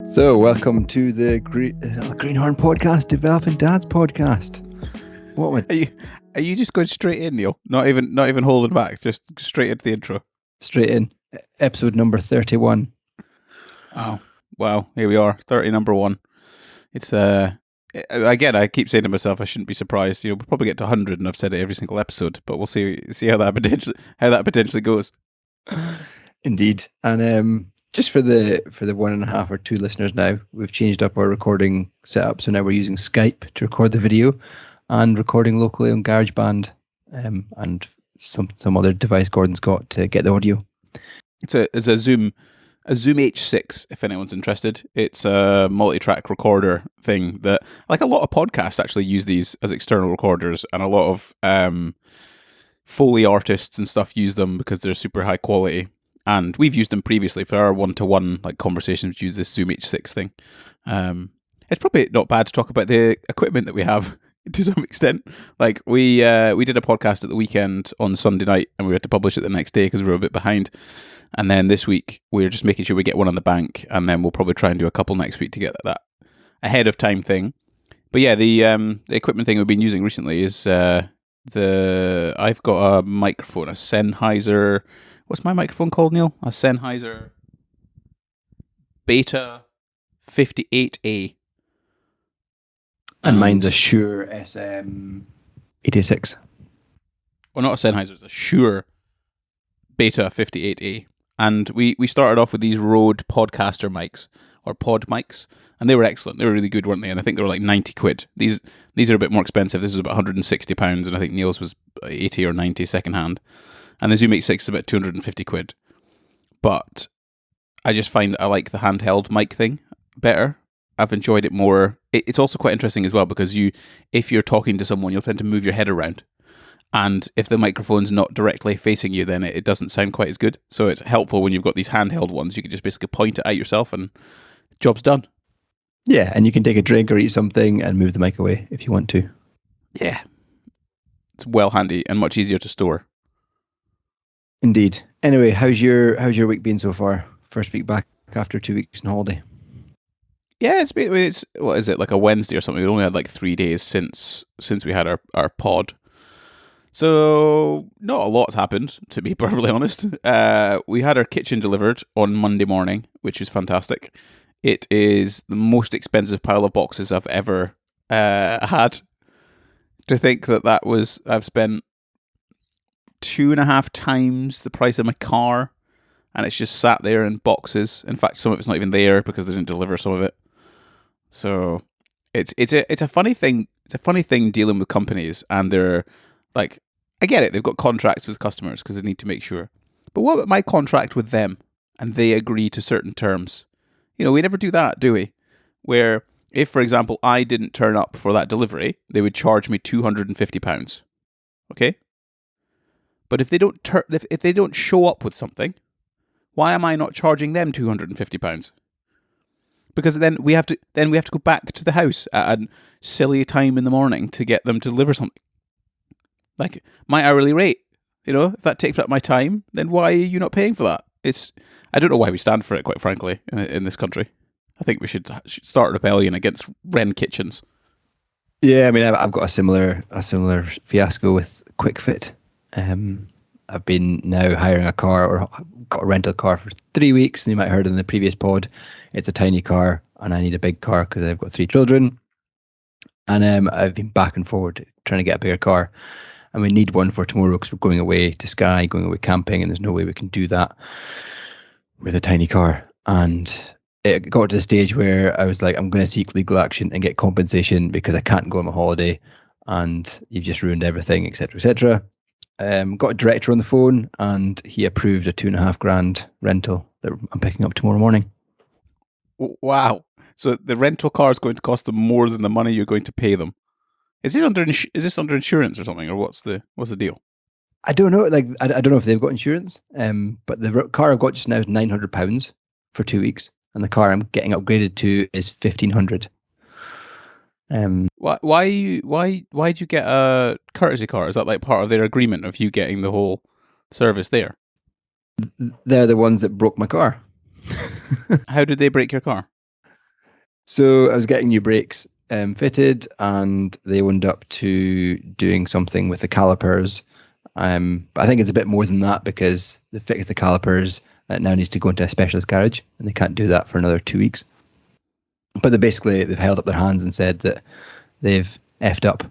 So, welcome to the Greenhorn Podcast, Developing Dad's Podcast. What would Are you just going straight in, Neil? Not even holding back, just straight into the intro. Straight in, episode number 31. Wow, here we are, 1. It's again, I keep saying to myself, I shouldn't be surprised. We'll probably get to 100, and I've said it every single episode, but we'll see how that potentially goes. Indeed, and just for the 1.5 or 2 listeners now, we've changed up our recording setup. So now we're using Skype to record the video, and recording locally on GarageBand, and some other device Gordon's got to get the audio. It's a Zoom H6, if anyone's interested. It's a multi-track recorder thing that, like, a lot of podcasts actually use these as external recorders, and a lot of Foley artists and stuff use them because they're super high quality. And we've used them previously for our one-to-one conversations. Use this Zoom H6 thing. It's probably not bad to talk about the equipment that we have to some extent. Like we did a podcast at the weekend on Sunday night, and we had to publish it the next day because we were a bit behind. And then this week we're just making sure we get one on the bank, and then we'll probably try and do a couple next week to get that ahead of time thing. But yeah, the equipment thing we've been using recently is I've got a microphone, a Sennheiser. What's my microphone called, Neil? A Sennheiser Beta 58A. And mine's a Shure SM86. Well, not a Sennheiser, it's a Shure Beta 58A. And we started off with these Rode Podcaster mics, or Pod mics, and they were excellent. They were really good, weren't they? And I think they were like 90 quid. These are a bit more expensive. This was about £160, and I think Neil's was 80 or 90 secondhand. And the Zoom H6 is about 250 quid. But I just find I like the handheld mic thing better. I've enjoyed it more. It's also quite interesting as well because if you're talking to someone, you'll tend to move your head around. And if the microphone's not directly facing you, then it doesn't sound quite as good. So it's helpful when you've got these handheld ones. You can just basically point it at yourself and job's done. Yeah, and you can take a drink or eat something and move the mic away if you want to. Yeah. It's well handy and much easier to store. Indeed. Anyway, how's your week been so far? First week back after 2 weeks on holiday. Yeah, it's what is it, like a Wednesday or something? We only had like 3 days since we had our pod. So not a lot's happened, to be perfectly honest. We had our kitchen delivered on Monday morning, which was fantastic. It is the most expensive pile of boxes I've ever had. To think I've spent 2.5 times the price of my car, and it's just sat there in boxes. In fact, some of it's not even there because they didn't deliver some of it. So it's a funny thing. It's a funny thing dealing with companies, and they're like, I get it. They've got contracts with customers because they need to make sure. But what about my contract with them? And they agree to certain terms. We never do that, do we? Where if, for example, I didn't turn up for that delivery, they would charge me £250. Okay. But if they don't show up with something, why am I not charging them £250? Because then we have to go back to the house at a silly time in the morning to get them to deliver something. Like my hourly rate, if that takes up my time, then why are you not paying for that? I don't know why we stand for it, quite frankly, in this country. I think we should start a rebellion against Wren Kitchens. Yeah, I mean, I've got a similar fiasco with Quick Fit. I've been now hiring a car, or got a rental car for 3 weeks, and you might have heard in the previous pod, it's a tiny car, and I need a big car because I've got 3 children. And I've been back and forward trying to get a bigger car, and we need one for tomorrow because we're going away to Skye, going away camping, and there's no way we can do that with a tiny car. And it got to the stage where I was like, I'm going to seek legal action and get compensation because I can't go on my holiday, and you've just ruined everything, etc., etc. Got a director on the phone, and he approved a $2,500 rental that I'm picking up tomorrow morning. Wow! So the rental car is going to cost them more than the money you're going to pay them. Is this under insurance or something, or what's the deal? I don't know. Like I don't know if they've got insurance. But the car I've got just now is £900 for 2 weeks, and the car I'm getting upgraded to is £1,500. Why'd you get a courtesy car? Is that like part of their agreement of you getting the whole service there? They're the ones that broke my car. How did they break your car? So I was getting new brakes fitted, and they wound up to doing something with the calipers. But I think it's a bit more than that because they fixed the calipers. It now needs to go into a specialist garage, and they can't do that for another 2 weeks. But they've held up their hands and said that they've effed up.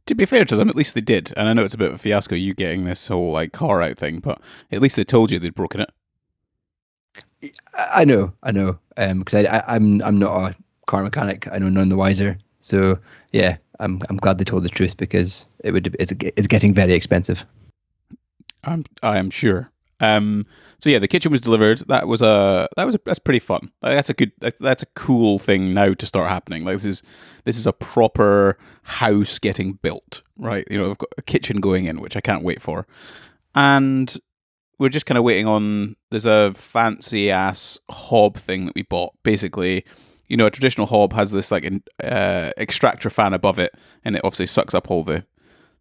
To be fair to them, at least they did. And I know it's a bit of a fiasco, you getting this whole like car out thing, but at least they told you they'd broken it. I know, because I'm not a car mechanic. I know none the wiser. So yeah, I'm glad they told the truth because it's getting very expensive. I am sure. So yeah, the kitchen was delivered. That's pretty fun. Like, that's a cool thing now to start happening. Like this is a proper house getting built, right? You know, I've got a kitchen going in, which I can't wait for, and we're just kind of waiting on. There's a fancy ass hob thing that we bought. Basically, you know, a traditional hob has this like an extractor fan above it, and it obviously sucks up all the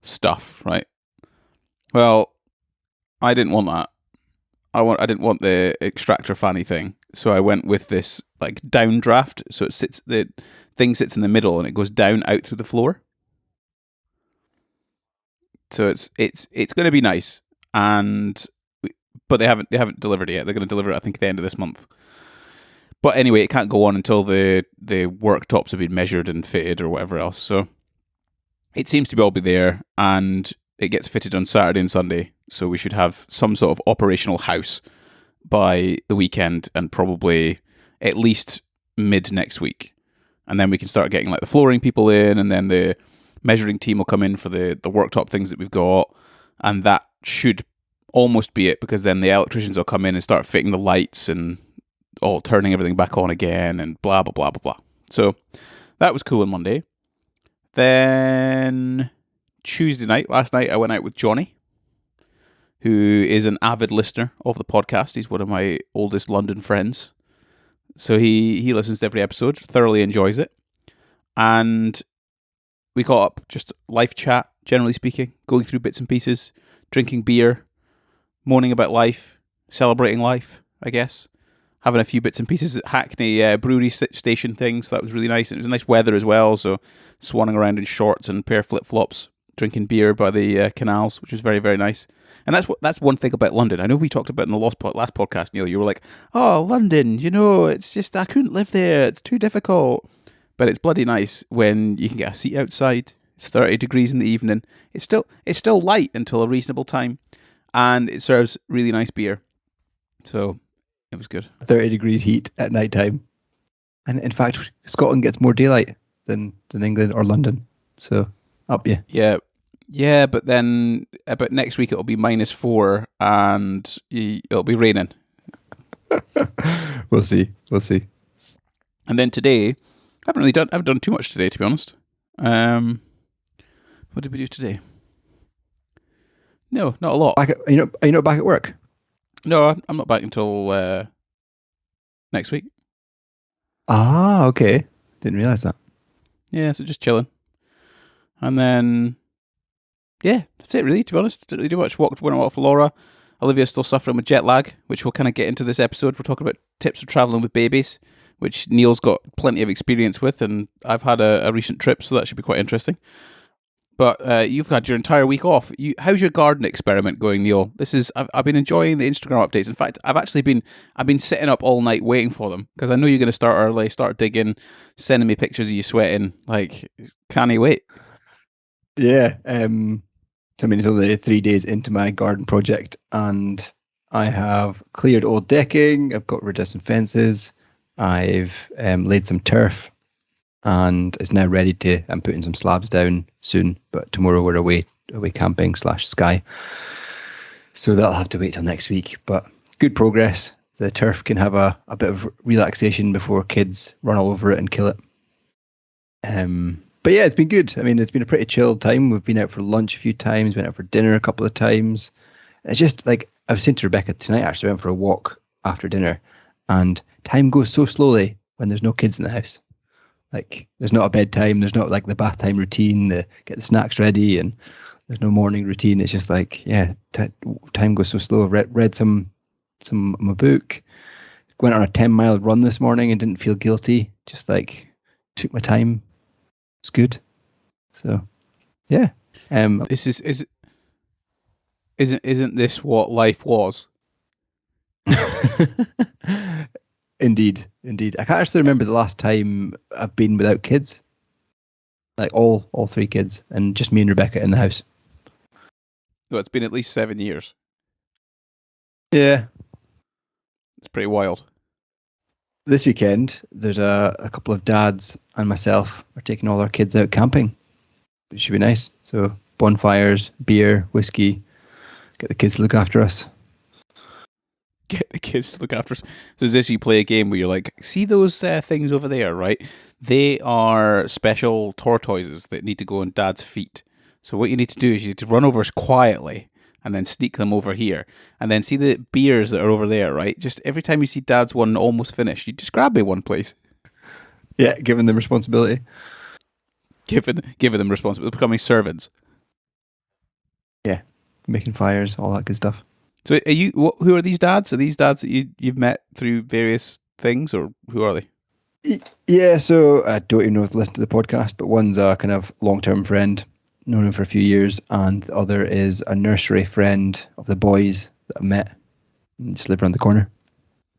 stuff, right? Well, I didn't want that. I didn't want the extractor fanny thing, so I went with this like downdraft. So the thing sits in the middle and it goes down out through the floor. So it's going to be nice, but they haven't delivered it yet. They're going to deliver it, I think, at the end of this month. But anyway, it can't go on until the worktops have been measured and fitted or whatever else. So it seems to all be there, and it gets fitted on Saturday and Sunday. So we should have some sort of operational house by the weekend and probably at least mid next week. And then we can start getting like the flooring people in, and then the measuring team will come in for the worktop things that we've got. And that should almost be it, because then the electricians will come in and start fitting the lights and all turning everything back on again and blah, blah, blah, blah, blah. So that was cool on Monday. Then Tuesday night, last night, I went out with Johnny, who is an avid listener of the podcast. He's one of my oldest London friends. So he listens to every episode, thoroughly enjoys it. And we got up, just life chat, generally speaking, going through bits and pieces, drinking beer, moaning about life, celebrating life, I guess. Having a few bits and pieces at Hackney brewery station thing, so that was really nice. And it was nice weather as well, so swanning around in shorts and a pair of flip-flops, drinking beer by the canals, which was very, very nice. And that's one thing about London. I know we talked about in the last podcast, Neil. You were like, "Oh, London, you know, it's just I couldn't live there. It's too difficult." But it's bloody nice when you can get a seat outside. It's 30 degrees in the evening. It's still light until a reasonable time, and it serves really nice beer. So it was good. 30 degrees heat at night time, and in fact, Scotland gets more daylight than England or London. So up you. Yeah, but then about next week it'll be -4 and it'll be raining. We'll see. And then today, I haven't done too much today, to be honest. What did we do today? No, not a lot. Are you not back at work? No, I'm not back until next week. Ah, okay. Didn't realise that. Yeah, so just chilling. And then, yeah, that's it really, to be honest. Didn't really do much. Went out for Laura. Olivia's still suffering with jet lag, which we'll kind of get into this episode. We're talking about tips for travelling with babies, which Neil's got plenty of experience with, and I've had a recent trip, so that should be quite interesting. But you've had your entire week off. How's your garden experiment going, Neil? I've been enjoying the Instagram updates. In fact, I've been sitting up all night waiting for them, because I know you're going to start early, start digging, sending me pictures of you sweating. Like, can't wait. Yeah. So it's only 3 days into my garden project, and I have cleared old decking. I've got rid of some fences. I've laid some turf, and it's now ready to. I'm putting some slabs down soon, but tomorrow we're away camping /sky, so that'll have to wait till next week. But good progress. The turf can have a bit of relaxation before kids run all over it and kill it. But yeah, it's been good. I mean, it's been a pretty chilled time. We've been out for lunch a few times, went out for dinner a couple of times. It's just like I was saying to Rebecca tonight, actually, I went for a walk after dinner, and time goes so slowly when there's no kids in the house. Like, there's not a bedtime, there's not like the bath time routine, get the snacks ready, and there's no morning routine. It's just like, yeah, time goes so slow. I've read some of my book, went on a 10-mile run this morning and didn't feel guilty. Just like took my time. It's good. So yeah. This isn't this what life was? Indeed. I can't actually remember the last time I've been without kids. Like all three kids, and just me and Rebecca in the house. No, it's been at least 7 years. Yeah. It's pretty wild. This weekend, there's a couple of dads and myself are taking all our kids out camping. It should be nice. So bonfires, beer, whiskey. Get the kids to look after us. Get the kids to look after us. So is this you play a game where you're like, see those things over there, right? They are special tortoises that need to go on Dad's feet. So what you need to do is you need to run over quietly and then sneak them over here. And then see the beers that are over there, right? Just every time you see Dad's one almost finished, you just grab me one, please. Yeah, giving them responsibility. Giving them responsibility, becoming servants. Yeah, making fires, all that good stuff. So are you? Who are these dads? Are these dads that you've met through various things, or who are they? Yeah, so I don't even know if they listen to the podcast, but one's a kind of long-term friend, known him for a few years, and the other is a nursery friend of the boys that I met and just live around the corner.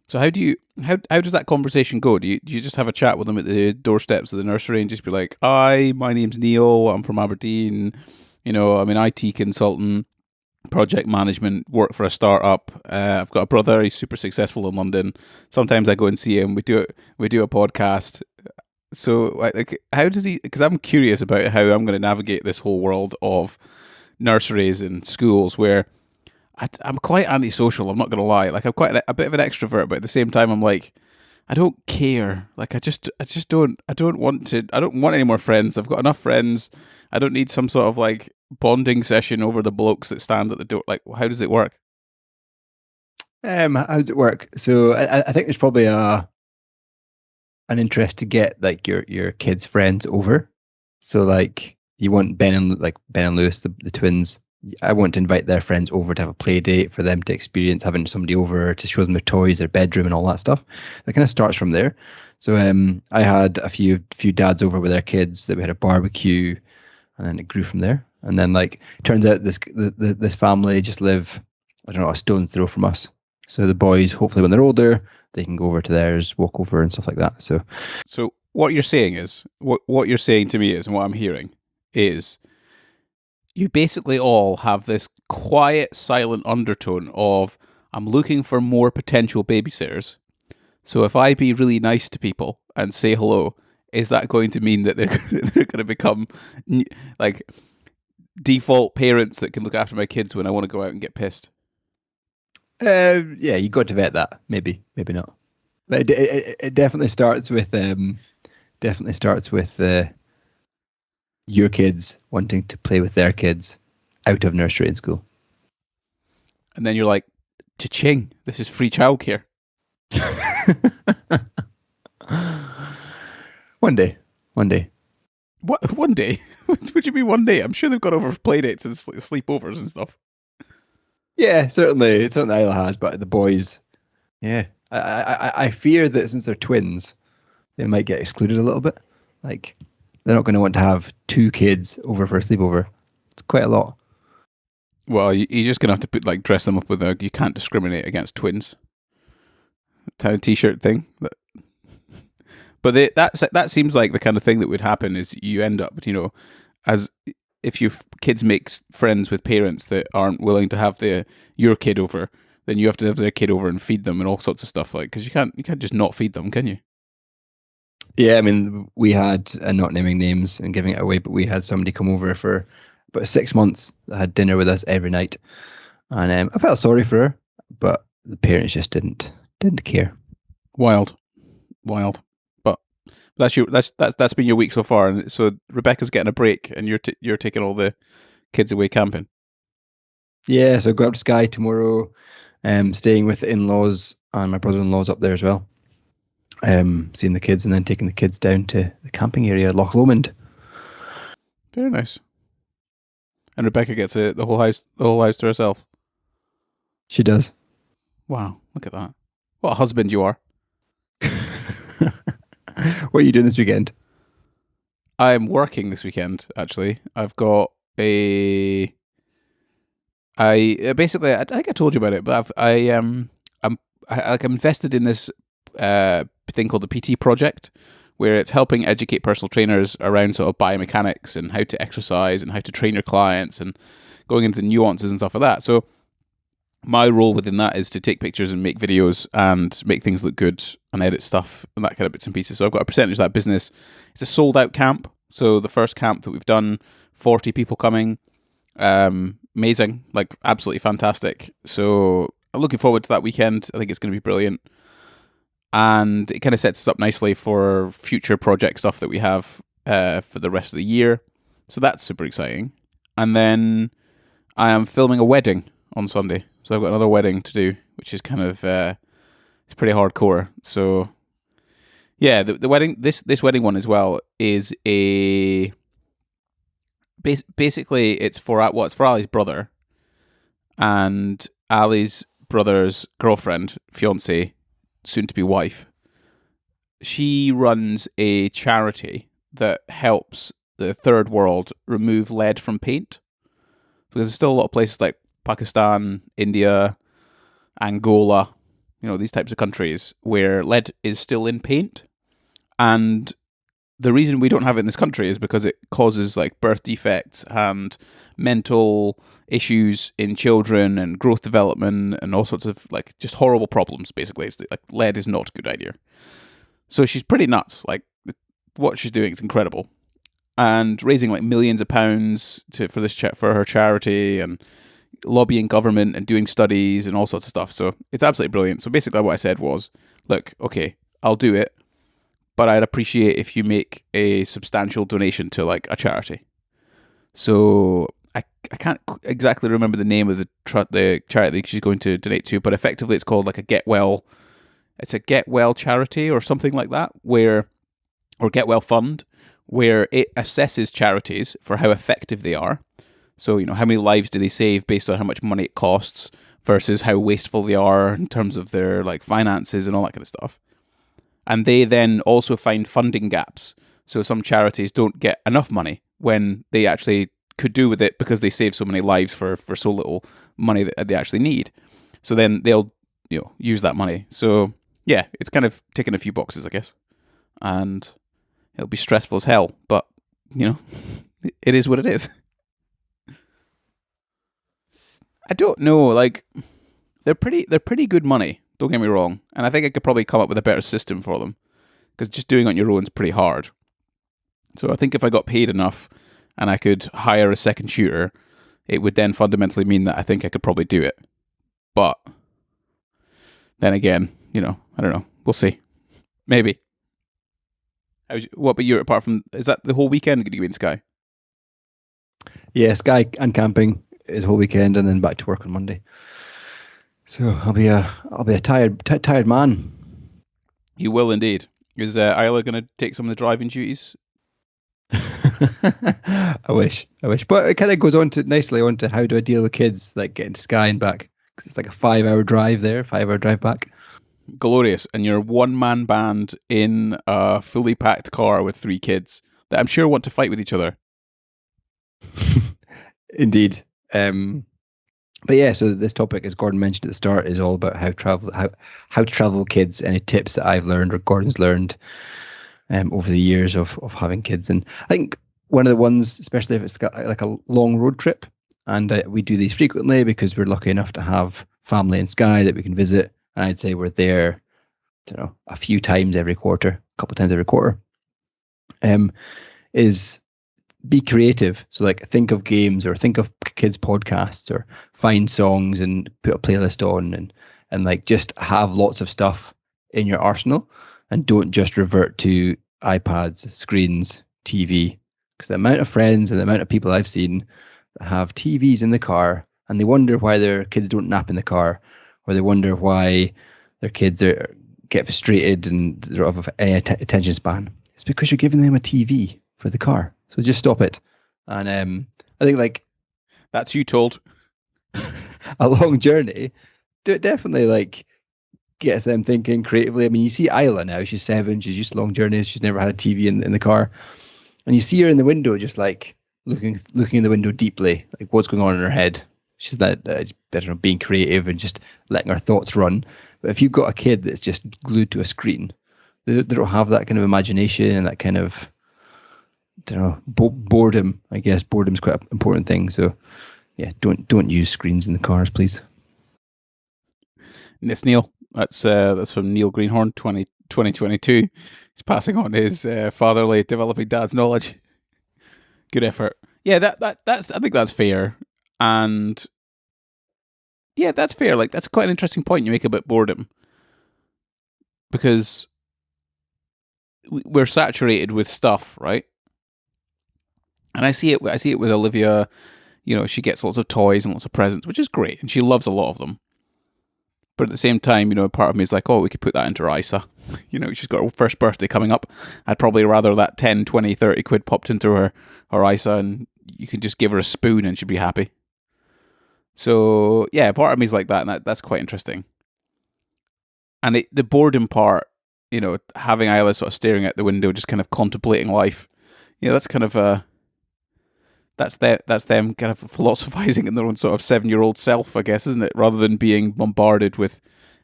So how does that conversation go? Do you just have a chat with them at the doorsteps of the nursery and just be like, "Hi, my name's Neil. I'm from Aberdeen. I'm an IT consultant, project management, work for a startup. I've got a brother. He's super successful in London. Sometimes I go and see him. We do a podcast." So like how does he? Because I'm curious about how I'm going to navigate this whole world of nurseries and schools where I'm quite antisocial. I'm not going to lie. Like I'm quite a bit of an extrovert, but at the same time, I'm like, I don't care. Like I just don't. I don't want any more friends. I've got enough friends. I don't need some sort of like bonding session over the blokes that stand at the door. Like, how does it work? How does it work? So I think there's probably an interest to get like your kids' friends over. So like you want Ben and Lewis, the twins. I want to invite their friends over to have a play date for them to experience having somebody over to show them their toys, their bedroom, and all that stuff. It kind of starts from there. So I had a few dads over with their kids that we had a barbecue, and then it grew from there. And then like turns out this family just live, I don't know, a stone's throw from us. So the boys, hopefully when they're older, they can go over to theirs, walk over and stuff like that. So what you're saying is what you're saying to me is, and what I'm hearing is, you basically all have this quiet, silent undertone of, I'm looking for more potential babysitters. So if I be really nice to people and say hello, is that going to mean that they're going to become like default parents that can look after my kids when I want to go out and get pissed? Yeah, you got to vet that. Maybe not. But it definitely starts with your kids wanting to play with their kids out of nursery and school. And then you're like, cha-ching, this is free childcare. One day. What? One day? What do you mean one day? I'm sure they've got over play dates and sleepovers and stuff. Yeah, certainly Isla has, but the boys, yeah. I fear that since they're twins, they might get excluded a little bit. Like, they're not going to want to have two kids over for a sleepover. It's quite a lot. Well, you're just going to have to dress them up with you can't discriminate against twins kind of t-shirt thing. But that seems like the kind of thing that would happen is you end up, as if your kids make friends with parents that aren't willing to have your kid over, then you have to have their kid over and feed them and all sorts of stuff, because you can't just not feed them, can you? Yeah, I mean, we had, not naming names and giving it away, but we had somebody come over for about 6 months that had dinner with us every night, and I felt sorry for her, but the parents just didn't care. Wild. But that's been your week so far, and so Rebecca's getting a break, and you're taking all the kids away camping. Yeah, so going up to Skye tomorrow, staying with the in-laws, and my brother-in-law's up there as well. Seeing the kids and then taking the kids down to the camping area, Loch Lomond. Very nice. And Rebecca gets the whole house to herself. She does. Wow, look at that! What a husband you are. What are you doing this weekend? I'm working this weekend. Actually, I've got a. I basically, I think I told you about it, but I'm invested in this thing called the PT project, where it's helping educate personal trainers around sort of biomechanics and how to exercise and how to train your clients and going into nuances and stuff like that. So my role within that is to take pictures and make videos and make things look good and edit stuff and that kind of bits and pieces. So I've got a percentage of that business. It's a sold out camp. So the first camp that we've done, 40 people coming. Amazing, like absolutely fantastic. So I'm looking forward to that weekend. I think it's going to be brilliant. And it kind of sets us up nicely for future project stuff that we have for the rest of the year. So that's super exciting. And then I am filming a wedding on Sunday. So I've got another wedding to do, which is kind of it's pretty hardcore. So yeah, the wedding this wedding one as well is a basically it's for Ali's brother, and Ali's brother's girlfriend, fiance, soon to be wife. She runs a charity that helps the third world remove lead from paint, because there's still a lot of places like Pakistan, India, Angola, these types of countries where lead is still in paint. And the reason we don't have it in this country is because it causes like birth defects and mental issues in children and growth development and all sorts of like just horrible problems. Basically, it's like lead is not a good idea. So she's pretty nuts. Like what she's doing is incredible, and raising like millions of pounds for her charity and lobbying government and doing studies and all sorts of stuff. So it's absolutely brilliant. So basically, what I said was, look, okay, I'll do it, but I'd appreciate if you make a substantial donation to like a charity. So I can't exactly remember the name of the charity that she's going to donate to, but effectively it's called like a Get Well charity or something like that, or Get Well Fund, where it assesses charities for how effective they are. So, how many lives do they save based on how much money it costs versus how wasteful they are in terms of their like finances and all that kind of stuff. And they then also find funding gaps. So some charities don't get enough money when they actually could do with it because they save so many lives for so little money that they actually need. So then they'll use that money. So yeah, it's kind of ticking a few boxes, I guess. And it'll be stressful as hell, but it is what it is. I don't know, like they're pretty good money, don't get me wrong. And I think I could probably come up with a better system for them, because just doing it on your own is pretty hard. So I think if I got paid enough and I could hire a second shooter, it would then fundamentally mean that I think I could probably do it. But then again, I don't know. We'll see. Maybe. What about you? Apart from, is that the whole weekend going to be in Sky? Yeah, Sky and camping is whole weekend, and then back to work on Monday. So I'll be a tired man. You will indeed. Is Isla going to take some of the driving duties? I wish, but it kind of goes nicely onto how do I deal with kids, like getting to Sky and back, because it's like a 5-hour drive there, 5-hour drive back. Glorious. And you're one-man band in a fully packed car with 3 kids that I'm sure want to fight with each other. Indeed. But yeah, so this topic, as Gordon mentioned at the start, is all about how to travel with kids. Any tips that I've learned or Gordon's learned over the years of having kids. And I think one of the ones, especially if it's got like a long road trip, and we do these frequently because we're lucky enough to have family in Skye that we can visit. And I'd say we're there, a few times every quarter, a couple of times every quarter. Is be creative. So like think of games or think of kids podcasts or find songs and put a playlist on and like just have lots of stuff in your arsenal, and don't just revert to iPads, screens, TV. Because the amount of friends and the amount of people I've seen that have TVs in the car and they wonder why their kids don't nap in the car, or they wonder why their kids get frustrated and they don't have any attention span. It's because you're giving them a TV for the car. So just stop it. And I think like that's you told. a long journey, definitely like gets them thinking creatively. I mean, you see Isla now, she's 7, she's used to long journeys, she's never had a TV in the car. And you see her in the window, just like looking in the window deeply, like what's going on in her head. She's not, I don't know, being creative and just letting her thoughts run. But if you've got a kid that's just glued to a screen, they don't have that kind of imagination and that kind of, I don't know, boredom. I guess boredom's quite an important thing. So yeah, don't use screens in the cars, please. It's Neil. That's from Neil Greenhorn, 2022. He's passing on his fatherly developing dad's knowledge. Good effort. Yeah, that's I think that's fair. And yeah, that's fair. Like that's quite an interesting point you make about boredom. Because we're saturated with stuff, right? And I see it with Olivia, you know, she gets lots of toys and lots of presents, which is great, and she loves a lot of them. But at the same time, you know, part of me is like, oh, we could put that into her ISA. You know, she's got her first birthday coming up. I'd probably rather that 10, 20, 30 quid popped into her ISA and you could just give her a spoon and she'd be happy. So, yeah, part of me is like that, and that's quite interesting. And the boredom part, you know, having Isla sort of staring out the window, just kind of contemplating life, you know, that's kind of that's them kind of philosophizing in their own sort of 7-year-old self, I guess, isn't it? Rather than being bombarded with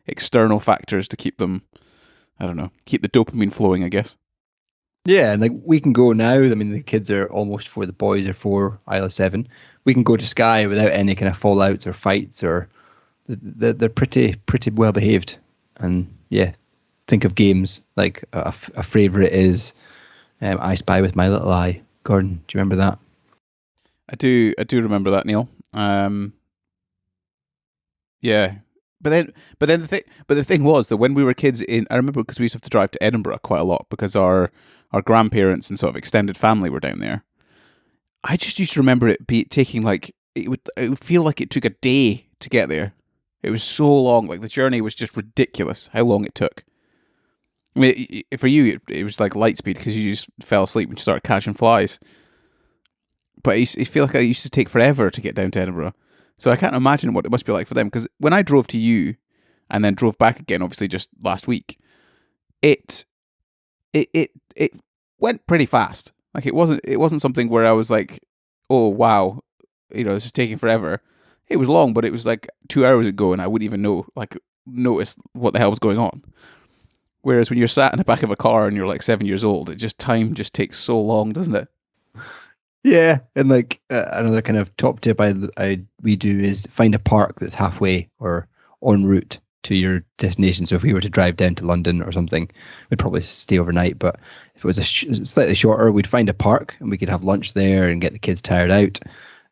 external factors to keep them, I don't know, keep the dopamine flowing, I guess. Yeah, and like we can go now. I mean, the kids are almost 4. The boys are 4. Isla 7. We can go to Sky without any kind of fallouts or fights, or they're pretty well behaved. And yeah, think of games like a favorite is I Spy with My Little Eye. Gordon, do you remember that? I do remember that, Neil. Yeah, but the thing was that when we were kids, I remember because we used to have to drive to Edinburgh quite a lot because our grandparents and sort of extended family were down there. I just used to remember it taking like it would feel like it took a day to get there. It was so long, like the journey was just ridiculous. How long it took. I mean, for you, it was like light speed because you just fell asleep when you started catching flies. But I feel like it used to take forever to get down to Edinburgh. So I can't imagine what it must be like for them. Because when I drove to you and then drove back again, obviously just last week, it went pretty fast. Like it wasn't something where I was like, oh wow, you know, this is taking forever. It was long, but it was like 2 hours ago, and I wouldn't even notice what the hell was going on. Whereas when you're sat in the back of a car and you're like 7 years old, time just takes so long, doesn't it? Yeah, and like another kind of top tip we do is find a park that's halfway or en route to your destination. So if we were to drive down to London or something, we'd probably stay overnight. But if it was slightly shorter, we'd find a park and we could have lunch there and get the kids tired out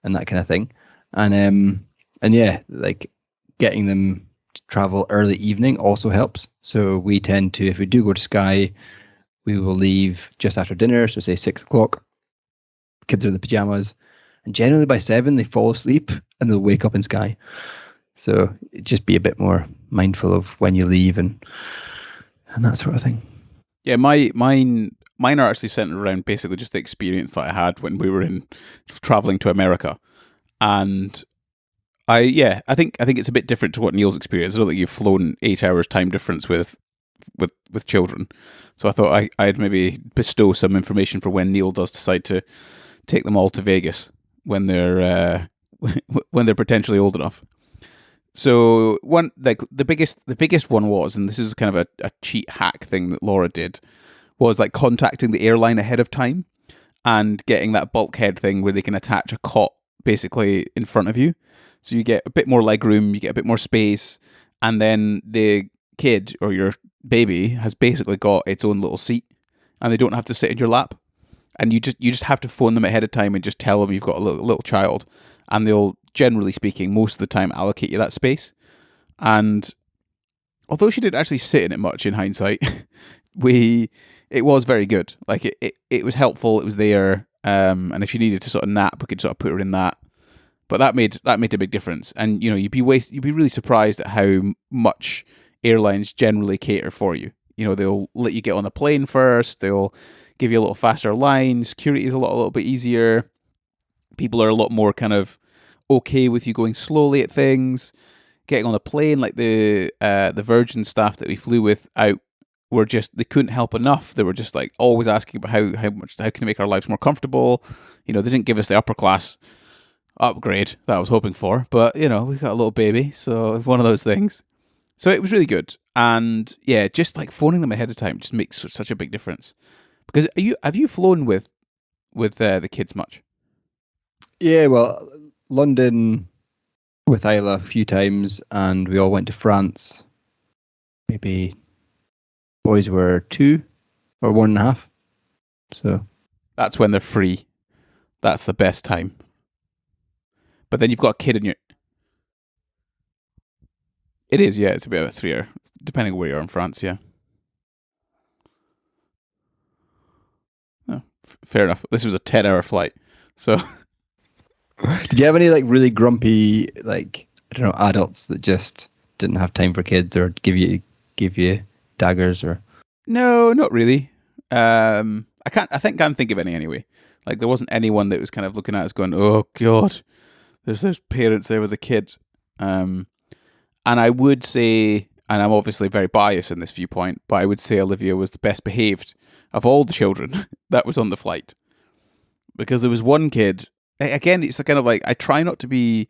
and that kind of thing. And yeah, like getting them to travel early evening also helps. So we tend to, if we do go to Skye, we will leave just after dinner, so say 6 o'clock. Kids are in the pajamas, and generally by 7 they fall asleep and they'll wake up in Skye. So just be a bit more mindful of when you leave and that sort of thing. Yeah, mine are actually centered around basically just the experience that I had when we were traveling to America, and I think it's a bit different to what Neil's experience. I don't think you've flown 8 hours time difference with children, so I thought I'd maybe bestow some information for when Neil does decide to take them all to Vegas when they're potentially old enough. So one, like the biggest one was, and this is kind of a cheat hack thing that Laura did, was like contacting the airline ahead of time and getting that bulkhead thing where they can attach a cot basically in front of you. So you get a bit more leg room, you get a bit more space, and then the kid or your baby has basically got its own little seat, and they don't have to sit in your lap. And you just have to phone them ahead of time and just tell them you've got a little child, and they'll, generally speaking, most of the time allocate you that space. And although she didn't actually sit in it much in hindsight, it was very good. Like it was helpful. It was there, and if you needed to sort of nap, we could sort of put her in that. But that made a big difference. And you know, you'd be really surprised at how much airlines generally cater for you. You know, they'll let you get on the plane first. They'll give you a little faster line. Security is a little bit easier. People are a lot more kind of okay with you going slowly at things. getting on the plane, like the Virgin staff that we flew with out were just, they couldn't help enough. They were just like always asking about how can they make our lives more comfortable. They didn't give us the upper class upgrade that I was hoping for, but we got a little baby, so it's one of those things. So it was really good, and yeah, just like phoning them ahead of time just makes such a big difference. Because have you flown with the kids much? Yeah, well, London with Isla a few times, and we all went to France. Maybe boys were 2 or 1.5. So That's when they're free. That's the best time. But then you've got a kid in your. It is, yeah. It's about a 3 hour, depending on where you are in France. Yeah. Oh, fair enough. This was a 10-hour flight, so. did you have any like really grumpy, like, I don't know, adults that just didn't have time for kids or give you daggers or? No, not really. I can't think of any anyway. Like there wasn't anyone that was kind of looking at us going, "Oh God, there's those parents there with a kid." And I would say, and I'm obviously very biased in this viewpoint, but I would say Olivia was the best behaved of all the children that was on the flight, because there was one kid. Again, it's kind of like, I try not to be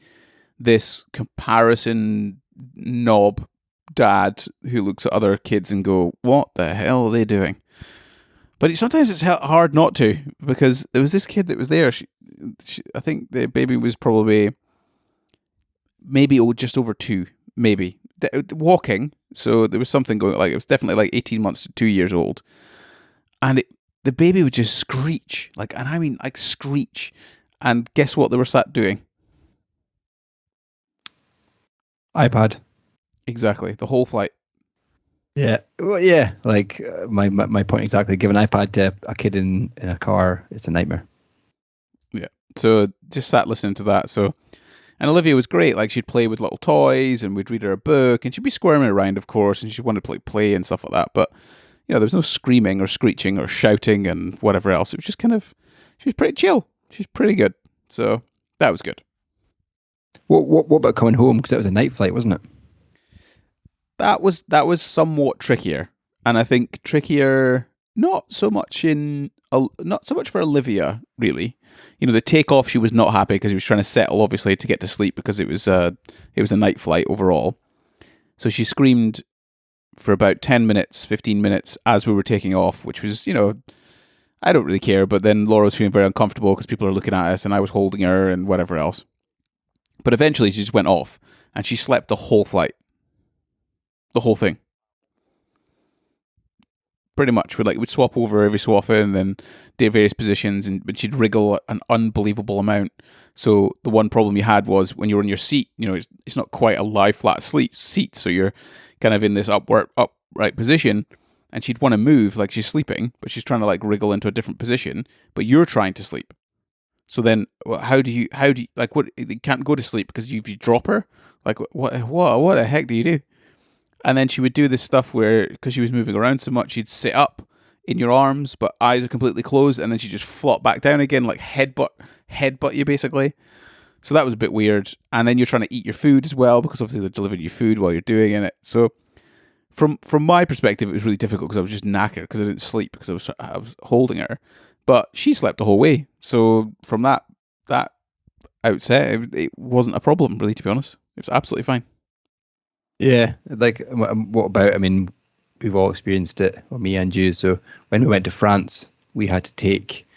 this comparison knob dad who looks at other kids and go, "What the hell are they doing?" But sometimes it's hard not to, because there was this kid that was there. I think the baby was probably maybe just over 2, maybe walking. So there was something going. Like it was definitely like 18 months to 2 years old, and the baby would just screech, and I mean like screech. And guess what they were sat doing? iPad. Exactly, the whole flight. Yeah, well, yeah. Like my point exactly. Give an iPad to a kid in a car, it's a nightmare. Yeah. So just sat listening to that. So, and Olivia was great. Like she'd play with little toys, and we'd read her a book, and she'd be squirming around, of course, and she wanted to play and stuff like that. But there was no screaming or screeching or shouting and whatever else. It was just kind of, she was pretty chill. She's pretty good. So that was good. What about coming home? Because that was a night flight, wasn't it? That was somewhat trickier, and I think trickier not so much for Olivia really. The takeoff, she was not happy because he was trying to settle, obviously, to get to sleep, because it was a night flight overall. So she screamed for about 10 minutes, 15 minutes as we were taking off, which was, I don't really care. But then Laura was feeling very uncomfortable because people are looking at us, and I was holding her and whatever else. But eventually she just went off, and she slept the whole flight. The whole thing. Pretty much. We'd swap over every so often, and then do various positions, but she'd wriggle an unbelievable amount. So the one problem you had was when you're in your seat, it's not quite a lie flat seat, so you're kind of in this upright position, and she'd want to move like she's sleeping, but she's trying to wriggle into a different position, but you're trying to sleep. So then how do you what, you can't go to sleep because if you drop her, what the heck do you do? And then she would do this stuff where, because she was moving around so much, she'd sit up in your arms, but eyes are completely closed, and then she'd just flop back down again, like headbutt you, basically. So that was a bit weird. And then you're trying to eat your food as well, because obviously they're delivering you food while you're doing it. So from my perspective, it was really difficult because I was just knackered because I didn't sleep because I was holding her. But she slept the whole way. So from that outset, it wasn't a problem, really, to be honest. It was absolutely fine. Yeah, what about? I mean, we've all experienced it, or me and you. So when we went to France, we had to take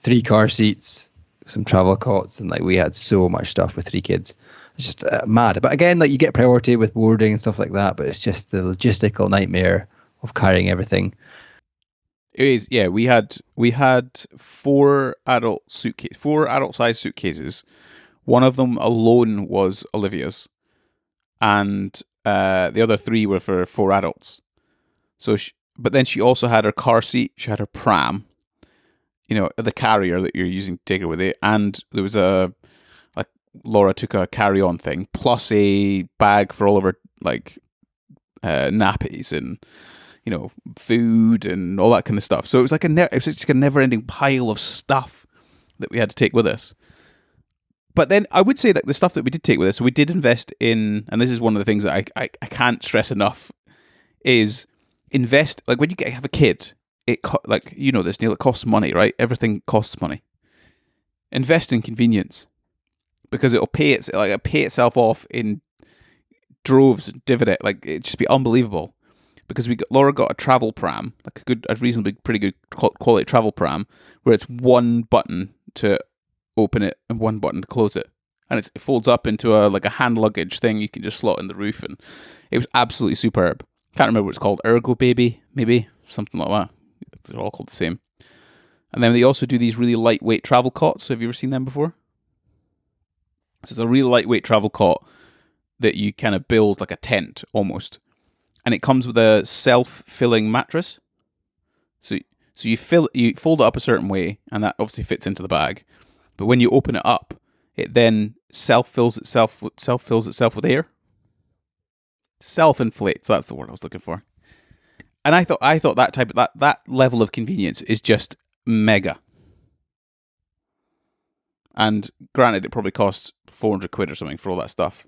3 car seats, some travel cots, and we had so much stuff with 3 kids. It's just mad. But again, you get priority with boarding and stuff like that, but it's just the logistical nightmare of carrying everything. It is, yeah. We had 4 adult sized suitcases. One of them alone was Olivia's, and the other 3 were for 4 adults. So, but then she also had her car seat. She had her pram, the carrier that you're using to take her with it, and there was Laura took a carry-on thing plus a bag for all of her nappies and food and all that kind of stuff. So it was it was just a never-ending pile of stuff that we had to take with us. But then I would say that the stuff that we did take with us, so we did invest in, and this is one of the things that I can't stress enough, is invest, like when you have a kid, like, you know this, Neil, it costs money, right? Everything costs money. Invest in convenience, because it'll pay itself off in droves, dividend, like it'd just be unbelievable. Because Laura got a travel pram, like a reasonably pretty good quality travel pram, where it's one button to open it and one button to close it, and it folds up into a hand luggage thing you can just slot in the roof, and it was absolutely superb. Can't remember what it's called, Ergo Baby, maybe something like that. They're all called the same. And then they also do these really lightweight travel cots. Have you ever seen them before? So it's a really lightweight travel cot that you kind of build like a tent almost. And it comes with a self-filling mattress. So you fold it up a certain way, and that obviously fits into the bag. But when you open it up, it then self-fills itself with air. Self-inflates, that's the word I was looking for. And I thought that level of convenience is just mega. And granted, it probably cost 400 quid or something for all that stuff.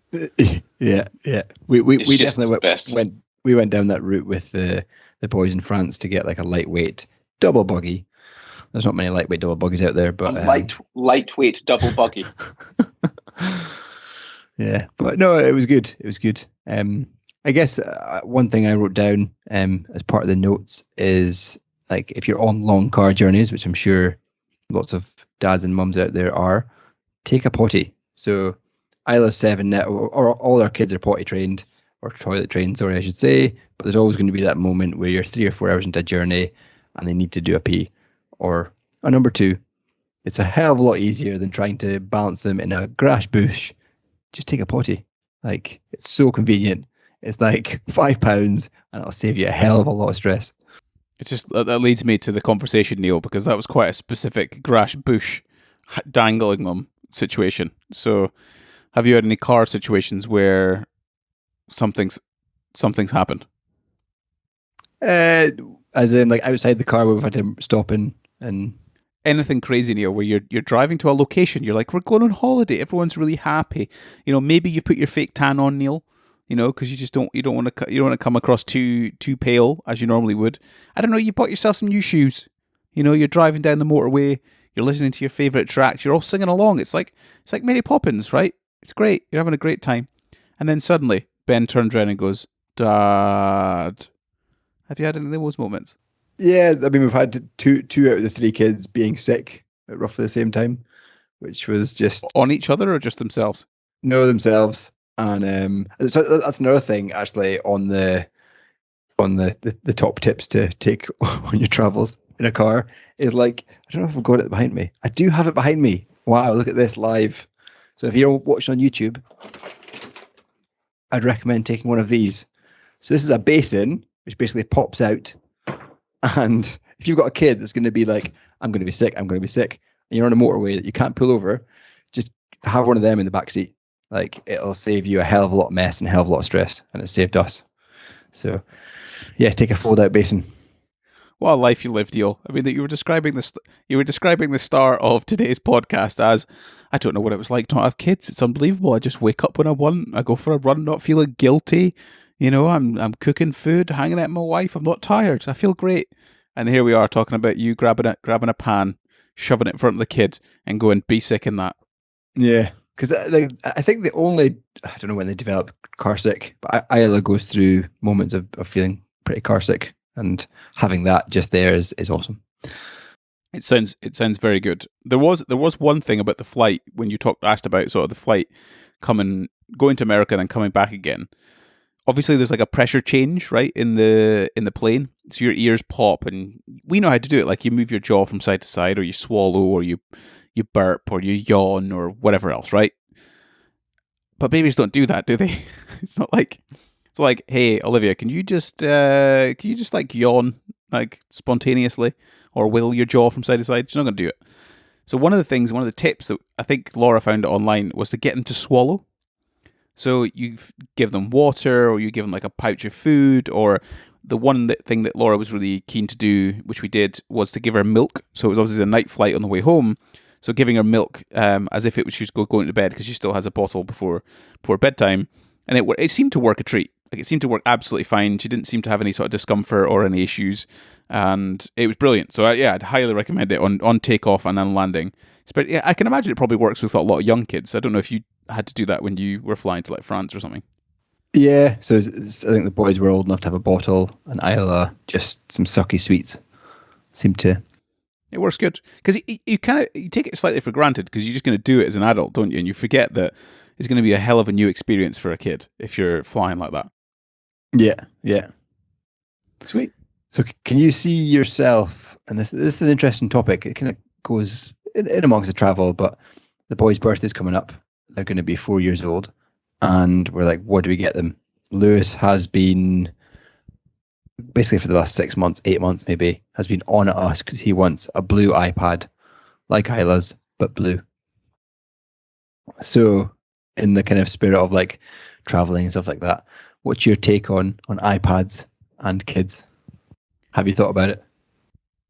Yeah. We definitely went down that route with the boys in France to get like a lightweight double buggy. There's not many lightweight double buggies out there, but lightweight double buggy. Yeah, but no, it was good. It was good. I guess one thing I wrote down as part of the notes is, like, if you're on long car journeys, which I'm sure lots of dads and mums out there are, take a potty. So Isla 7 now, or all our kids are potty trained, or toilet trained, sorry, I should say. But there's always going to be that moment where you're 3 or 4 hours into a journey and they need to do a pee. Or a number 2, it's a hell of a lot easier than trying to balance them in a grass bush. Just take a potty. Like, it's so convenient. It's like £5 and it'll save you a hell of a lot of stress. It's just that leads me to the conversation, Neil, because that was quite a specific grass bush dangling them situation. So, have you had any car situations where something's happened? As in, like, outside the car where we've had to stop and anything crazy, Neil, where you're driving to a location, you're like, we're going on holiday, everyone's really happy. You know, maybe you put your fake tan on, Neil. You know, because you don't want to come across too pale as you normally would. I don't know. You bought yourself some new shoes. You know, you're driving down the motorway. You're listening to your favorite tracks. You're all singing along. It's like Mary Poppins, right? It's great. You're having a great time. And then suddenly Ben turns around and goes, "Dad." Have you had any of those moments? Yeah, I mean, we've had two out of the 3 kids being sick at roughly the same time, which was just on each other or just themselves. No, themselves. And so that's another thing, actually, on the top tips to take on your travels in a car is, like, I don't know if I've got it behind me. I do have it behind me. Wow, look at this live. So if you're watching on YouTube, I'd recommend taking one of these. So this is a basin which basically pops out, and if you've got a kid that's going to be like, I'm going to be sick, and you're on a motorway that you can't pull over, just have one of them in the back seat. Like, it'll save you a hell of a lot of mess and a hell of a lot of stress, and it saved us. So, yeah, take a fold-out basin. What a life you live, Neil. I mean, that you were describing the star of today's podcast as, I don't know what it was like to not have kids. It's unbelievable. I just wake up when I want. I go for a run, not feeling guilty. You know, I'm cooking food, hanging out with my wife. I'm not tired. I feel great. And here we are talking about you grabbing a pan, shoving it in front of the kid, and going, be sick in that. Yeah. Because I think I don't know when they develop car sick, but Isla goes through moments of feeling pretty car sick, and having that just there is awesome. It sounds very good. There was one thing about the flight when you asked about sort of the flight going to America and then coming back again. Obviously, there's like a pressure change, right, in the plane, so your ears pop, and we know how to do it. Like, you move your jaw from side to side, or you swallow, or you burp, or you yawn, or whatever else, right? But babies don't do that, do they? It's like, hey, Olivia, can you just like yawn, like, spontaneously, or wiggle your jaw from side to side? She's not going to do it. So one of the tips that I think Laura found online was to get them to swallow. So you give them water, or you give them like a pouch of food, or the one thing that Laura was really keen to do, which we did, was to give her milk. So it was obviously a night flight on the way home. So giving her milk as if she was going to bed because she still has a bottle before bedtime, and it seemed to work a treat. Like it seemed to work absolutely fine. She didn't seem to have any sort of discomfort or any issues, and it was brilliant. So I'd highly recommend it on takeoff and on landing. But yeah, I can imagine it probably works with a lot of young kids. I don't know if you had to do that when you were flying to like France or something. Yeah, so I think the boys were old enough to have a bottle, and Isla just some sucky sweets. Seemed to. It works good because you take it slightly for granted because you're just going to do it as an adult, don't you? And you forget that it's going to be a hell of a new experience for a kid if you're flying like that. Yeah. Sweet. So can you see yourself, and this is an interesting topic, it kind of goes in amongst the travel, but the boys' birthday's coming up. They're going to be 4 years old, and we're like, what do we get them? Lewis has been, basically for the last 6 months, 8 months maybe, has been on at us because he wants a blue iPad, like Isla's, but blue. So in the kind of spirit of like traveling and stuff like that, what's your take on iPads and kids? Have you thought about it?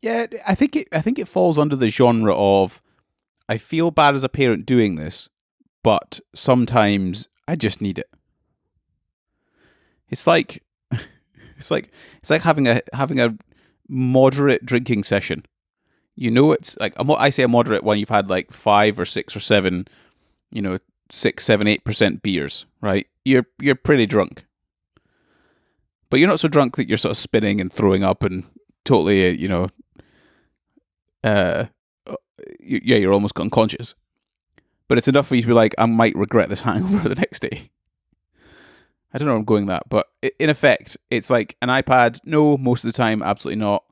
Yeah, I think it falls under the genre of I feel bad as a parent doing this, but sometimes I just need it. It's like having a moderate drinking session. You know, it's like I say a moderate when you've had like 5 or 6 or 7, 6, 7, 8% beers, right? You're pretty drunk. But you're not so drunk that you're sort of spinning and throwing up and totally, you're almost unconscious. But it's enough for you to be like, I might regret this hangover the next day. I don't know where I'm going that, but in effect, it's like an iPad. No, most of the time, absolutely not.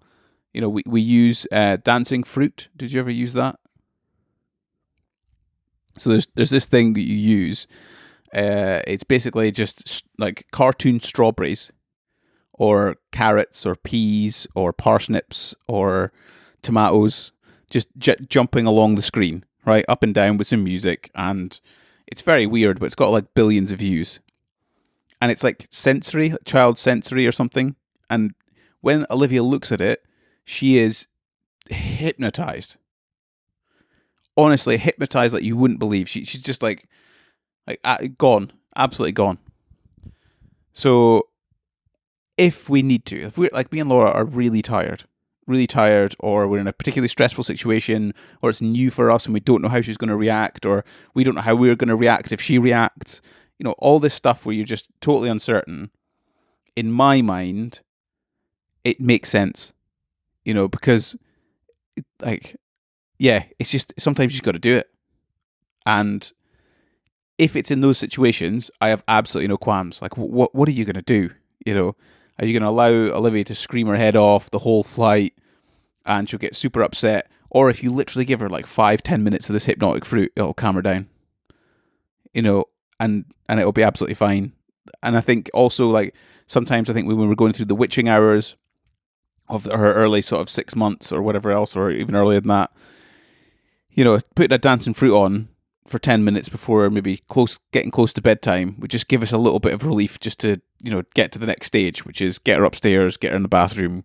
We use dancing fruit. Did you ever use that? So there's this thing that you use. It's basically just like cartoon strawberries, or carrots, or peas, or parsnips, or tomatoes, just jumping along the screen, right, up and down with some music, and it's very weird, but it's got like billions of views, and it's like sensory, child sensory or something, and when Olivia looks at it, she is hypnotized. Honestly, hypnotized like you wouldn't believe. She's just like gone, absolutely gone. So if we need to, if we're like, me and Laura are really tired, or we're in a particularly stressful situation, or it's new for us and we don't know how she's going to react, or we don't know how we're going to react if she reacts, all this stuff where you're just totally uncertain, in my mind, it makes sense, because it's just, sometimes you just got to do it. And if it's in those situations, I have absolutely no qualms. Like, what are you going to do? Are you going to allow Olivia to scream her head off the whole flight and she'll get super upset? Or if you literally give her like 5-10 minutes of this hypnotic fruit, it'll calm her down, and it'll be absolutely fine. And I think also, like, sometimes I think when we're going through the witching hours of her early sort of 6 months or whatever else, or even earlier than that, putting a dancing fruit on for 10 minutes before maybe getting close to bedtime would just give us a little bit of relief, just to, get to the next stage, which is get her upstairs, get her in the bathroom,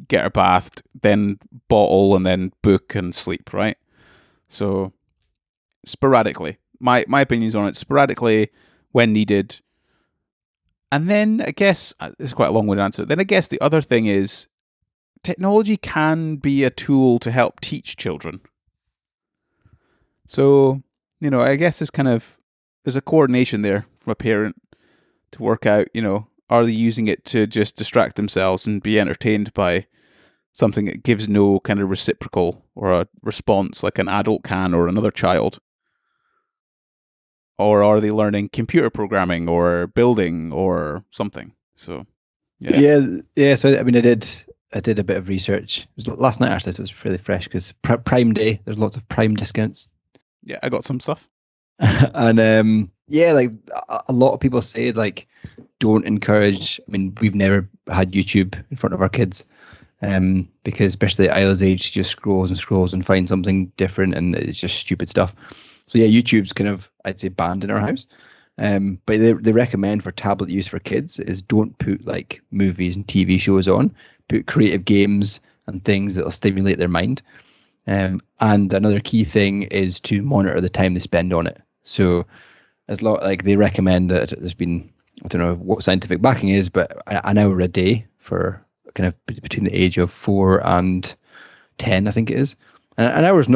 get her bathed, then bottle, and then book and sleep, right? So sporadically, my opinions on it, sporadically when needed. And then I guess, this is quite a long-winded answer, then I guess the other thing is technology can be a tool to help teach children. So, I guess there's a coordination there from a parent to work out, are they using it to just distract themselves and be entertained by something that gives no kind of reciprocal or a response like an adult can or another child? Or are they learning computer programming or building or something? So, yeah. So I mean, I did a bit of research. It was last night actually, so it was really fresh because Prime Day. There's lots of Prime discounts. Yeah, I got some stuff. And like a lot of people say, like, don't encourage. I mean, we've never had YouTube in front of our kids, because especially at Isla's age, she just scrolls and scrolls and finds something different, and it's just stupid stuff. So yeah, YouTube's kind of, I'd say, banned in our house. But they recommend for tablet use for kids is don't put like movies and TV shows on. Put creative games and things that'll stimulate their mind. And another key thing is to monitor the time they spend on it. So like they recommend that there's been, I don't know what scientific backing is, but an hour a day for kind of between the age of 4 and 10, I think it is. And an hour's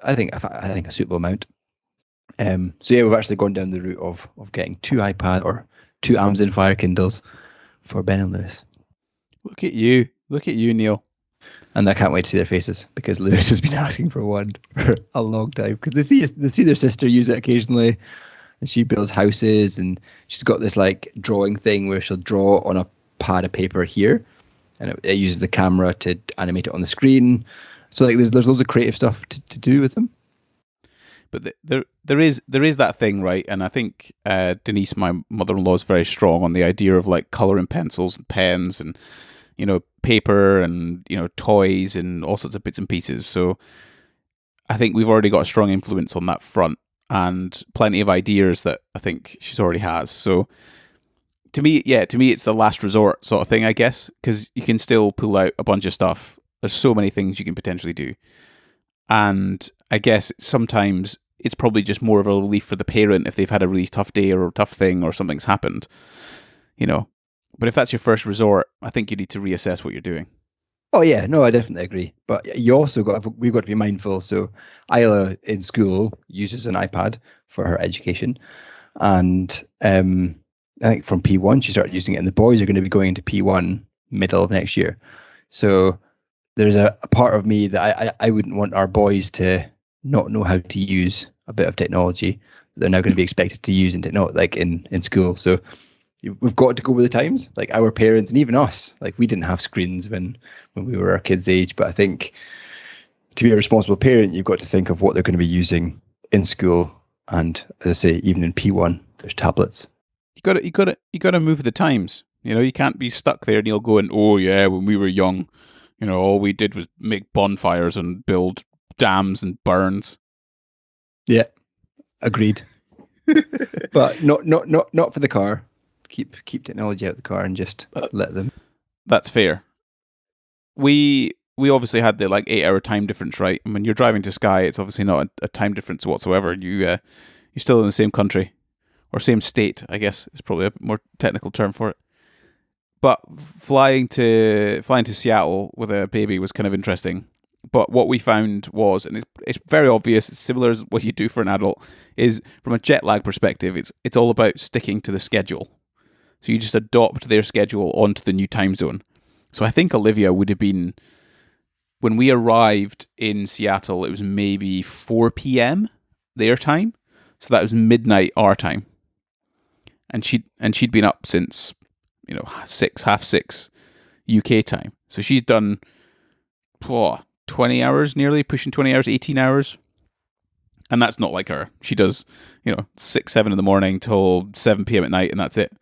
I think a suitable amount. So yeah, we've actually gone down the route of getting 2 Amazon Fire Kindles for Ben and Lewis. Look at you, Neil. And I can't wait to see their faces because Lewis has been asking for one for a long time because they see their sister use it occasionally, and she builds houses, and she's got this like drawing thing where she'll draw on a pad of paper here, and it uses the camera to animate it on the screen. So like there's loads of creative stuff to do with them. But there is that thing, right? And I think Denise, my mother-in-law, is very strong on the idea of like colouring pencils and pens and, you know, paper and, you know, toys and all sorts of bits and pieces. So I think we've already got a strong influence on that front and plenty of ideas that I think she's already has. So to me, it's the last resort sort of thing, I guess, because you can still pull out a bunch of stuff. There's so many things you can potentially do. And I guess sometimes it's probably just more of a relief for the parent if they've had a really tough day or a tough thing or something's happened, you know. But if that's your first resort, I think you need to reassess what you're doing. Oh yeah, no, I definitely agree. But we've got to be mindful. So Isla in school uses an iPad for her education, and I think from P1 she started using it, and the boys are going to be going into P1 middle of next year. So there's a part of me that I wouldn't want our boys to not know how to use a bit of technology that they're now going to be expected to use in school. So we've got to go with the times. Like our parents and even us, like we didn't have screens when we were our kids' age. But I think to be a responsible parent, you've got to think of what they're going to be using in school. And as I say, even in P1, there's tablets. You got to move with the times. You know, you can't be stuck there, Neil, going, "Oh yeah, when we were young, you know, all we did was make bonfires and build dams and burns." Yeah, agreed. But not for the car. Keep technology out of the car and just let them. That's fair. We obviously had the 8-hour time difference, right? And when you're driving to Skye, it's obviously not a time difference whatsoever. You're still in the same country or same state, I guess is probably a more technical term for it. But flying to Seattle with a baby was kind of interesting. But what we found was, and it's very obvious, it's similar as what you do for an adult, is from a jet lag perspective, it's all about sticking to the schedule. So you just adopt their schedule onto the new time zone. So I think Olivia would have been, when we arrived in Seattle, it was maybe 4 p.m. their time. So that was midnight our time. And she'd been up since, you know, 6:30 UK time. So she's done 20 hours nearly, pushing 20 hours, 18 hours. And that's not like her. She does, you know, 6, 7 in the morning till 7 p.m. at night, and that's it.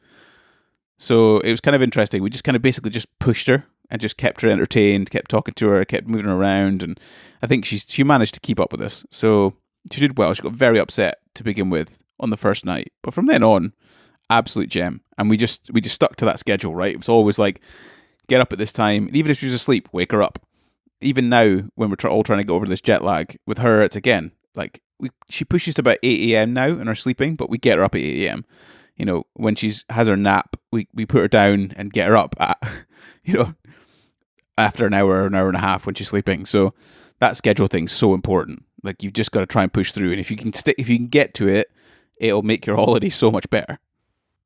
So it was kind of interesting. We just kind of basically just pushed her and just kept her entertained, kept talking to her, kept moving her around. And I think she managed to keep up with us. So she did well. She got very upset to begin with on the first night. But from then on, absolute gem. And we just stuck to that schedule, right? It was always like, get up at this time. And even if she was asleep, wake her up. Even now, when we're all trying to get over this jet lag, with her, it's again, like, she pushes to about 8 a.m. now in her sleeping, but we get her up at 8 a.m. You know, when she has her nap, we put her down and get her up at, you know, after an hour and a half when she's sleeping. So that schedule thing's so important. Like, you've just got to try and push through. And if you can get to it, it'll make your holiday so much better.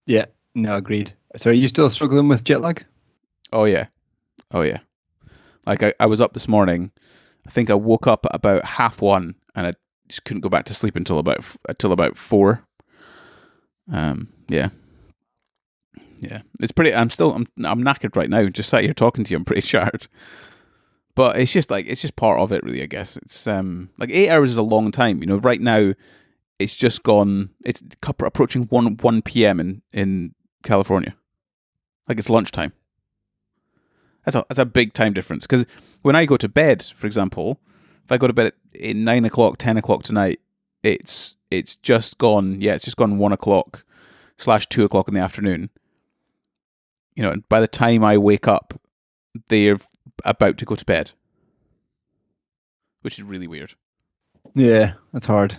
Yeah, no, agreed. So are you still struggling with jet lag? Oh yeah. Like I was up this morning. I think I woke up at about 1:30 and I just couldn't go back to sleep until about 4. Yeah. It's pretty. I'm knackered right now. Just sat here talking to you. I'm pretty shattered. But it's just part of it, really. I guess it's 8 hours is a long time. You know, right now it's just gone. It's approaching 1 p.m. in California. Like, it's lunchtime. That's a big time difference. Because when I go to bed, for example, if I go to bed at 9 o'clock, 10 o'clock tonight, it's just gone. Yeah, it's just gone 1 o'clock / 2 o'clock in the afternoon. You know, and by the time I wake up, they're about to go to bed. which is really weird. Yeah, that's hard.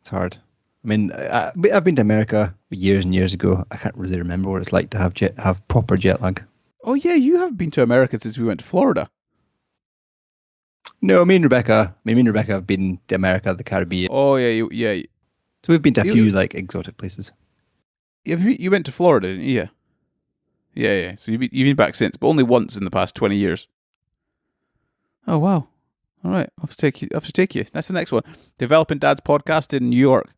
It's hard. I mean, I've been to America years and years ago. I can't really remember what it's like to have proper jet lag. Oh yeah, you have been to America since we went to Florida. No, me and Rebecca have been to America, the Caribbean. Oh yeah, yeah. So we've been to a few like exotic places. You went to Florida, didn't you? Yeah. So you've been back since, but only once in the past 20 years. Oh wow! All right, I'll have to take you. That's the next one. Developing Dad's podcast in New York.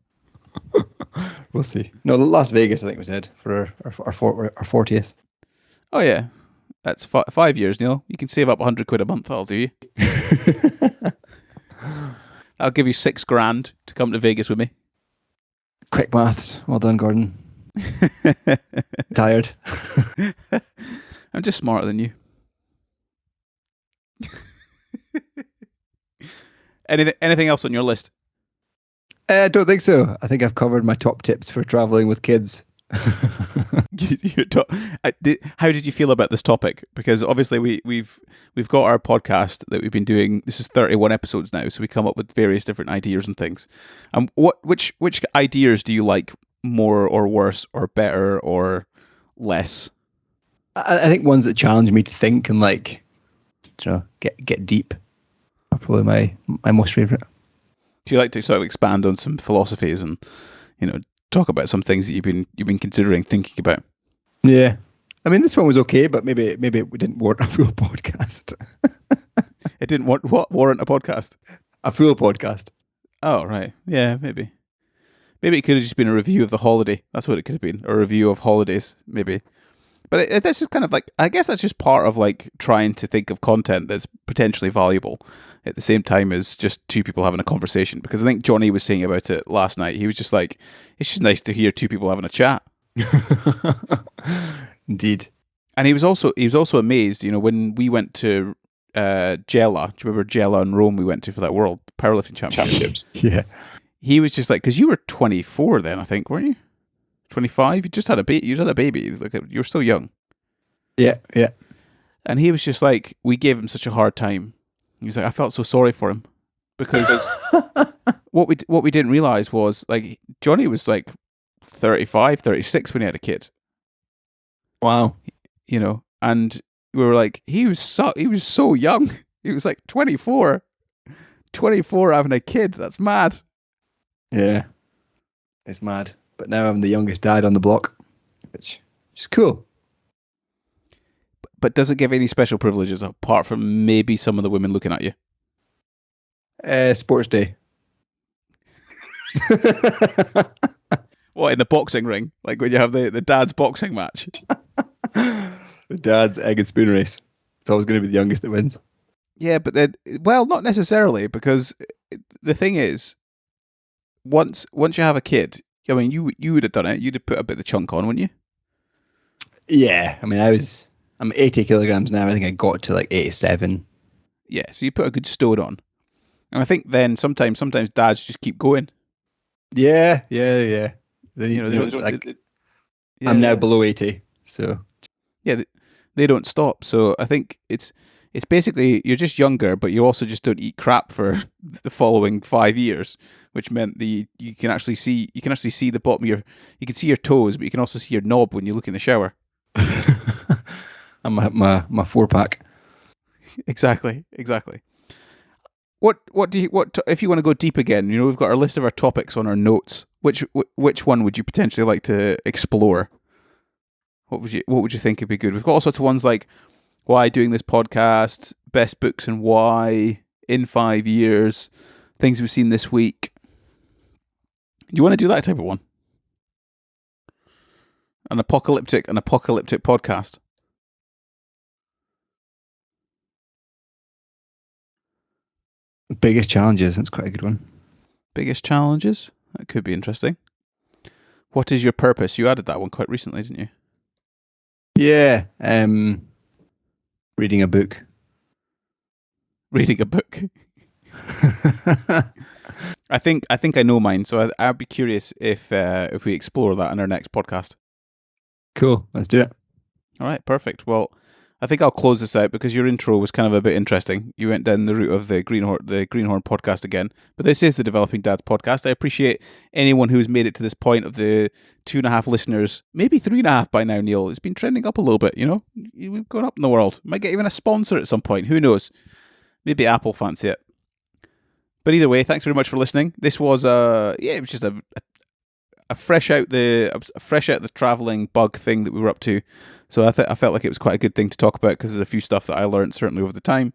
We'll see. No, Las Vegas, I think we said for our 40th. Oh yeah, that's 5 years, Neil. You can save up £100 a month. That'll do you. I'll give you $6,000 to come to Vegas with me. Quick maths. Well done, Gordon. Tired. I'm just smarter than you. Anything else on your list? I don't think so. I think I've covered my top tips for traveling with kids. How did you feel about this topic? Because obviously we've got our podcast that we've been doing. This is 31 episodes now, so we come up with various different ideas and things. Which ideas do you like more or worse or better or less? I think ones that challenge me to think and like, get deep are probably my most favorite. Do you like to sort of expand on some philosophies and talk about some things that you've been considering thinking about? Yeah, I mean this one was okay, but maybe it didn't warrant a full podcast. It didn't warrant a podcast? A full podcast. Oh right, yeah, maybe it could have just been a review of the holiday. That's what it could have been, a review of holidays, maybe. But this is kind of like, I guess that's just part of like trying to think of content that's potentially valuable at the same time as just two people having a conversation. Because I think Johnny was saying about it last night. He was just like, it's just nice to hear two people having a chat. Indeed. And he was also amazed, when we went to Gela. Do you remember Gela in Rome we went to for that World Powerlifting Championships? Yeah. He was just like, because you were 24 then, I think, weren't you? 25? You just had a baby. You had a baby. Like, you were still young. Yeah. And he was just like, we gave him such a hard time. He's like, I felt so sorry for him because what we didn't realize was like Johnny was like 35, 36 when he had a kid. Wow. And we were like, he was so young. He was like 24 having a kid. That's mad. Yeah, it's mad. But now I'm the youngest dad on the block, which is cool. But does it give any special privileges apart from maybe some of the women looking at you? Sports day. What, in the boxing ring? Like when you have the dad's boxing match? The dad's egg and spoon race. It's always going to be the youngest that wins. Yeah, but then, well, not necessarily, because the thing is, once you have a kid, I mean, you would have done it. You'd have put a bit of the chunk on, wouldn't you? Yeah, I mean, I'm 80 kilograms now. I think I got to like 87. Yeah, so you put a good stone on. And I think then sometimes dads just keep going. Yeah. I'm now below 80, so yeah, they don't stop. So I think it's basically you're just younger, but you also just don't eat crap for the following 5 years, which meant you can actually see the bottom of you can see your toes, but you can also see your knob when you look in the shower. I'm my 4-pack. Exactly. What if you want to go deep again? We've got our list of our topics on our notes. Which one would you potentially like to explore? What would you think would be good? We've got all sorts of ones like why doing this podcast, best books and why, in 5 years, things we've seen this week. Do you want to do that type of one? An apocalyptic podcast. Biggest challenges. That's quite a good one. Biggest challenges? That could be interesting. What is your purpose? You added that one quite recently, didn't you? Yeah. Reading a book. Reading a book. I think I know mine, so I'd be curious if we explore that in our next podcast. Cool. Let's do it. All right, perfect. Well, I think I'll close this out because your intro was kind of a bit interesting. You went down the route of the Greenhorn podcast again. But this is the Developing Dads podcast. I appreciate anyone who's made it to this point of the 2.5 listeners, maybe 3.5 by now, Neil. It's been trending up a little bit, you know? We've gone up in the world. Might get even a sponsor at some point. Who knows? Maybe Apple fancy it. But either way, thanks very much for listening. This was it was just a fresh out the traveling bug thing that we were up to. So I felt like it was quite a good thing to talk about because there's a few stuff that I learned certainly over the time.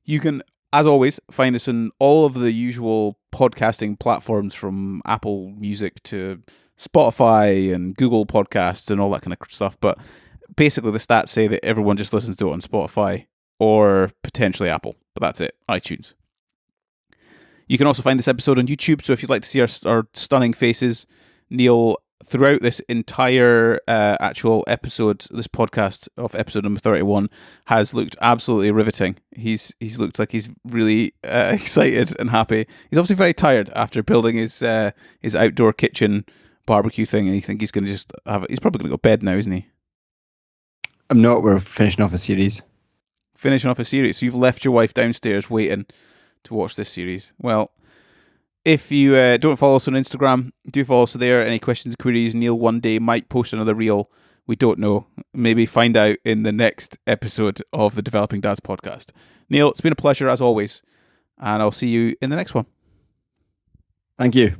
You can, as always, find us on all of the usual podcasting platforms from Apple Music to Spotify and Google Podcasts and all that kind of stuff. But basically the stats say that everyone just listens to it on Spotify or potentially Apple. But that's it, iTunes. You can also find this episode on YouTube, so if you'd like to see our stunning faces, Neil, throughout this entire actual episode, this podcast of episode number 31, has looked absolutely riveting. He's looked like he's really excited and happy. He's obviously very tired after building his outdoor kitchen barbecue thing, and you think he's going to just he's probably going to go to bed now, isn't he? I'm not. We're finishing off a series. Finishing off a series. So you've left your wife downstairs waiting to watch this series. Well, if you don't follow us on Instagram, do follow us there. Any questions, queries, Neil one day might post another reel. We don't know. Maybe find out in the next episode of the Developing Dads podcast. Neil, it's been a pleasure as always, and I'll see you in the next one. Thank you.